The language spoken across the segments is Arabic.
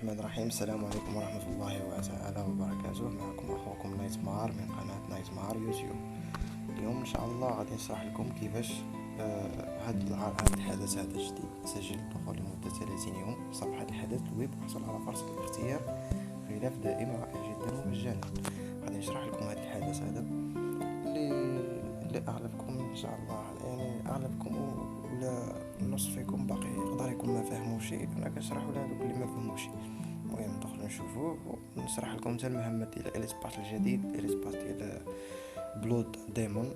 الرحمن الرحيم. السلام عليكم ورحمة الله تعالى وبركاته. معكم أخوكم نايتمار من قناة نايتمار يوتيوب. اليوم إن شاء الله غادي نشرح لكم كيفاش هذا الحدث هذا الجديد سجل الدخول لمدة 30 يوم. صفحة الحدث الويب حصل على فرصة الاختيار غلاف دائم رائع جدا ومجانا. غادي نشرح لكم هذا الحدث هذا اللي أغلبكم إن شاء الله يعني أغلبكم ولا النص فيكم باقي يقدر يكون ما فهموش شيء. أنا كنشرح ولا هذوك اللي ما فهموش. المهم ندخلوا نشوفوا ونشرح لكم حتى المهمات ديال الاسباس الجديد، الاسباس ديال بلود ديمون.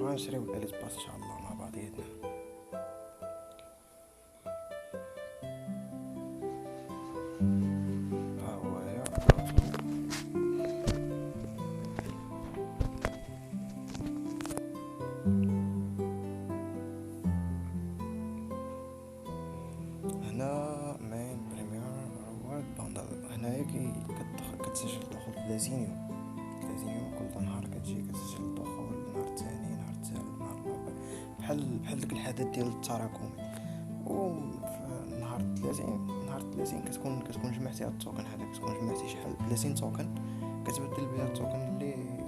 غنشريو الاسباس ان شاء الله مع بعضياتنا. ها هو يا هنا مين بريمير رواد باندل. هنايا كتسجل الدخول 30 يوم. 30 يوم كل نهار كتجي كتسجل الدخول، نهار الثاني، نهار الثالث، نهار الرابع، بحال داك الحدث ديال التراكمي. و نهار 30 كتكون جمعتي هاد التوكن هذا، كتكون جمعتي شحال 30 توكن، كتبدل بها التوكن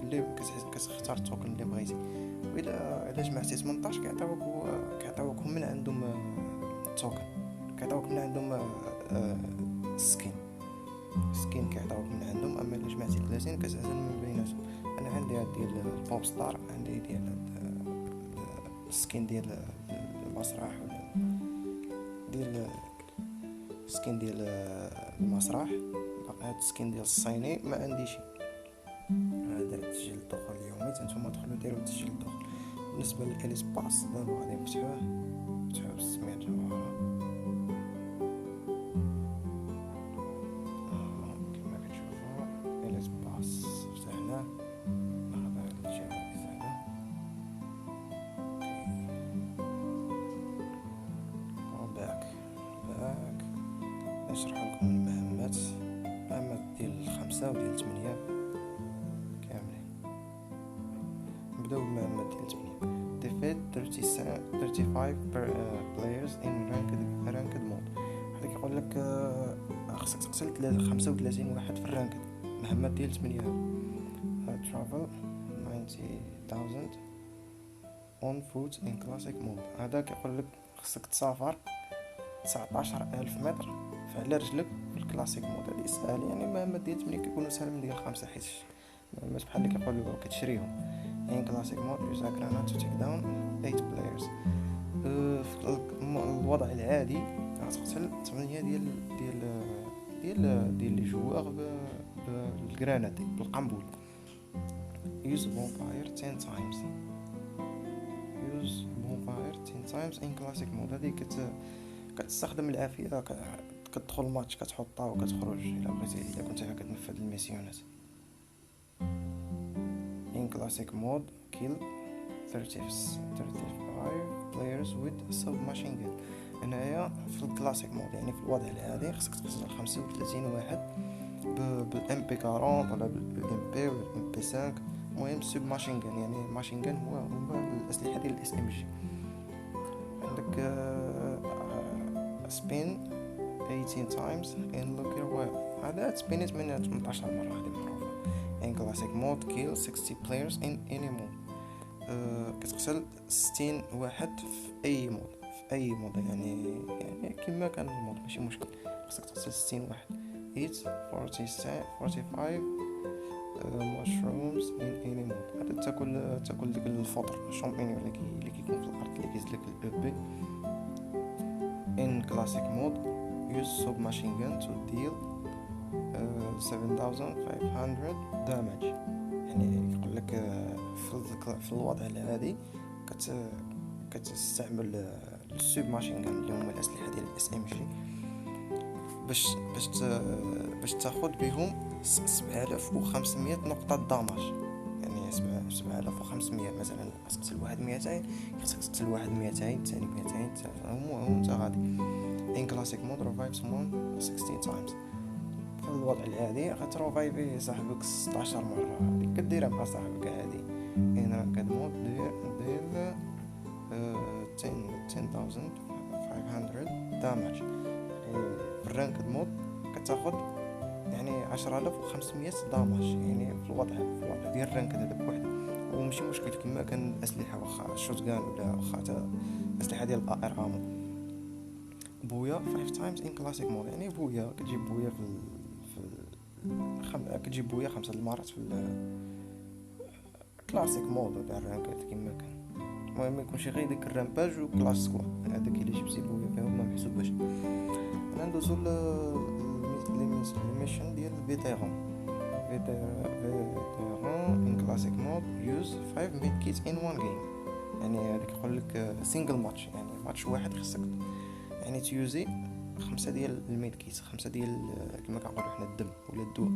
اللي كتختار التوكن اللي بغيتي. واذا جمعتي 18 كيعطيوك من عندهم التوكن، كيعطيوك من عندهم السكين كيعطيوك من عندهم. اما الا جمعتي 30 كتعزل من بيناتهم. انا عندي هاد ديال البوب ستار، عندي ديال السكين ديال المسرح، ولا ديال السكين ديال المسرح. باقي هاد السكين ديال الصيني ما عنديش. هذا تسجيل الدخول اليومي، نتوما دخلوا ديروا تسجيل الدخول. بالنسبه للاسباس دابا غادي نفتحوه ب 600 جوهره كما كتشوفوا. الاسباس فتحناه، ناخذ هاد الجوائز هذا. باك نشرح لكم المهمات ديال 5 وديال 8 كاملين. نبداو بالمهمات ديال 8. defeat 35 players in ranked mode. هذا كيقول لك خصك تقتل 35 واحد في الرانكد. مهمات ديال 8 travel 90,000 on foot in classic mode. هذا كيقول لك خصك تسافر 19,000 متر على رجلك في الكلاسيك مود. هذه سهله يعني. المهمات ديال 8 كيكونوا سهل من ديال 5، حيت المهمات بحال اللي كيقولوا كتشريهم. in classic mode use a grenade to take down 8 players. في الوضع العادي غتقتل 8 ديال لي جوار بالجرانات بالقنبول. use bonfire 10 times. use bonfire 10 times in classic mode. هذه كتستخدم العافيه. كتدخل الماتش كتحطها وكتخرج الا بغيتي، الا كنت كتنفذ الميسيونات. in classic mode kill 35 players with submachine gun. هنايا في الكلاسيك مود يعني في الوضع العادي خصك تقتل 35 واحد بالام بي 40 ولا بالام بي ولا بالام بي 5. المهم سبماشين gun، يعني ماشين gun هو الاسلحه ديال الاس ام جي. عندك spin 18 times in look your way. هذا سبينيت من 18 مره، هذه معروفه. in classic mode kill 60 players in any mode. كتقتل 60 واحد في اي مود يعني كما كان المود ماشي مشكل. خصك تقتل 60 واحد. eat 45 mushrooms in any mode. هذا تاكل ديك الفطر الشامبينيون اللي كيكون في الارض اللي كيزلك البي. in classic mode use submachine gun to deal 7,500 damage. يعني يقول لك في الوضع العادي كتستعمل السوب ماشين غان اللي هما الاسلحه ديال الاس ام جي باش تاخذ بهم 7,500 نقطه داماج. يعني 7,500 مثلا تقتل واحد 200 خصك تقتل واحد 200 ثاني 200 هو انت غادي. in classic mode revive someone 16 times. في الوضع العادي غتروفايفي صاحبك 16 مره. هذيك كديرها مع صاحبك عادي. in ranked mode دير 10 10500 دامج. يعني في الرانكد مود كتاخد يعني 10500 دامج، يعني في الوضع ديال الرانكد هذا بوحده. وماشي مشكل كما كان الاسلحه، واخا الشوتغان ولا واخا حتى الاسلحه ديال الار امو. بويا 5 تايمز ان كلاسيك مود، يعني بويا كتجيب بويا كتجيب بويا 5 المرات في الكلاسيك مود ولا الرانكد كما كان. المهم يكونش غير ديك الرامباج وكلاس سكواد، هذاك اللي جبتي بويا فيهم ما محسوباش. انا ندوزو للميشن ديال فيتيران ان كلاسيك مود يوز 5 ميد كيت ان وان جيم. يعني هذاك يقول لك سينجل ماتش، يعني ماتش واحد خصك يعني تيوزي 5 ديال الميد كيت، 5 ديال كما كنقولوا حنا الدم ولا الدواء.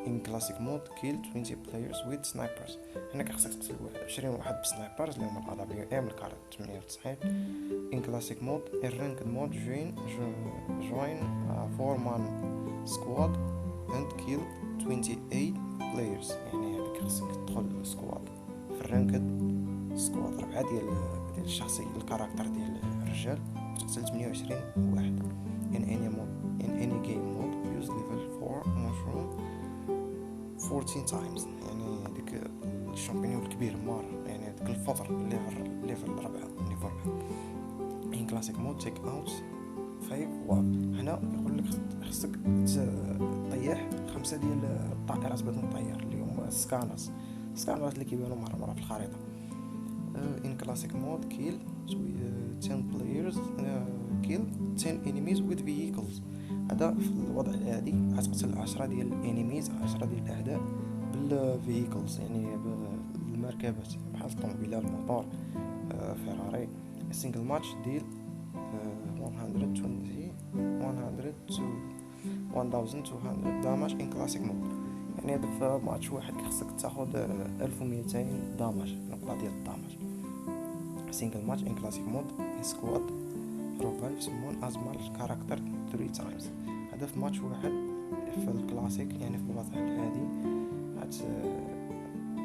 ان كلاسيك مود كيل 20 بلايرز ويز سنايبرز، هنا كخصك تقتل 20 واحد بسنايبرز اللي هما العربي الكارت 98. ان كلاسيك مود الرانكد مود جوين 4 مان سكواد اند كيل 28 بلايرز. يعني هذاك خصك تدخل سكواد في الرانكد سكواد 4 ديال الشخصي الكاركتر ديال الرجال وتقتل 28 واحد. in any game mode use level 4 mushroom 14 times. يعني ديك الشامبينيون الكبير مار، يعني ديك الفطر ليفل 4 in classic mode take out 5 واب. هنا يقول لك خصك تطيح 5 ديال الطائرات باش نطير اللي هما السكانات اللي كيبانوا مرة في الخريطة. in classic mode kill 10 players kill 10 enemies with vehicles. هذا في الوضع العادي غتقتل 10 ديال الانيميز، 10 ديال الاعداء بالفيهيكلز، يعني بالمركبات بحال الطوموبيله، الموطور، فيراري. السينجل ماتش ديال 100 to 1200 دامج ان كلاسيك مود. يعني هذا في ماتش واحد خصك تاخذ 1200 دامج، نقطه ديال الدامج. سينجل ماتش ان كلاسيك مود سكواد روفايف سمون ازمال كاركتر 3 تايمز. هذا في ماتش واحد في الكلاسيك، يعني في الوضع العادي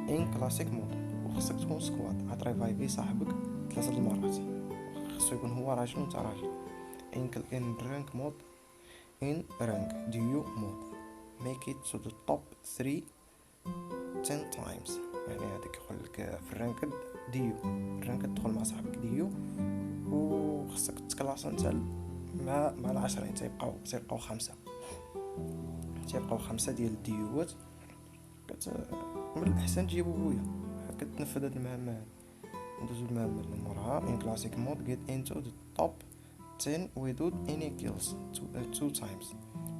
ان كلاسيك مود وخصك تكون سكواد غتريفايفي صاحبك 3 المرات، خصو يكون هو راجل وانت راجل. ان رانك مود in rank duo mode make it to the top 3 10 times. يعني هذاك يقول لك في الرانكد ديو، الرانكد تدخل مع صاحبك ديو وخصك تكلاص انت مع العشرين، تيبقاو 5 ديال الديوات. من الاحسن تجيبوا بويا كتنفذ هاد المهمه. ندوزو المهمه اللي موراها in classic mode get into the top 10 without any kills 2 times.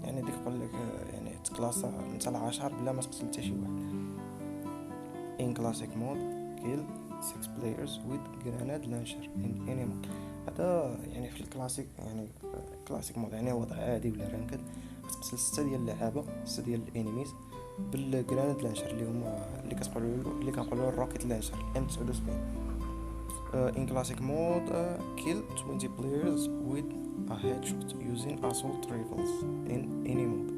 يعني ديك يقول لك يعني تكلاصا انت ال10 بلا ما تقتل حتى شي واحد. in classic mode kill 6 players with grenade launcher in any mode. هذا يعني في الكلاسيك، يعني كلاسيك مود يعني وضع عادي ولا رانكد تقتل 6 ديال اللعابه، 6 ديال الانيميز بالجراناد لانشر اللي هما اللي كنقولوا الروكيت لانشر M79. in classic mode kill 20 players with a headshot using assault rifles in any mode.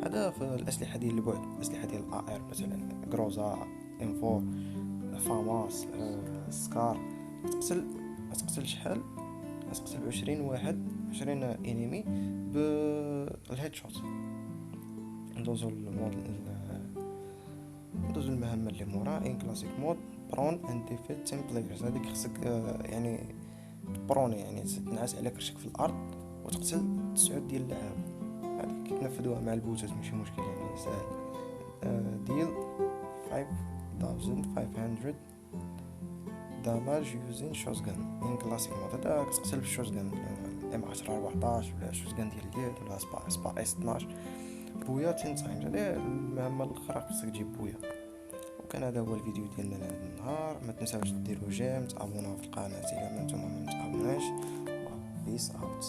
هذا في الأسلحة ديال البعد، الأسلحة ديال الAR مثلا غروزا M4 فاماس سكار. تقتل شحال؟ تقتل 20 واحد 20 انمي بالهيدشوت. ندوزو المهمة اللي مورا in classic mode برون and defeat 10 players. هذيك خصك يعني بروني، يعني تنعس على كرشك في الأرض وتقتل 9 ديال اللعاب. هذيك كيتنفذوها مع البوتات ماشي مشكل، يعني سهل. ديال 5500 damage using shotgun in classic mode. هذا كتقتل بالشوتغان M10 14 ولا شوتغان ديال اليد ولا سبا S12 بويا 10 تايمز. هذه المهمة الأخرى خصك تجيب بويا. وكان هذا هو الفيديو ديالنا لهذا النهار. ما تنساوش ديروا جيم، تابوناو في القناة إلا ما نتوما ما متابعوناش. بيس اوت.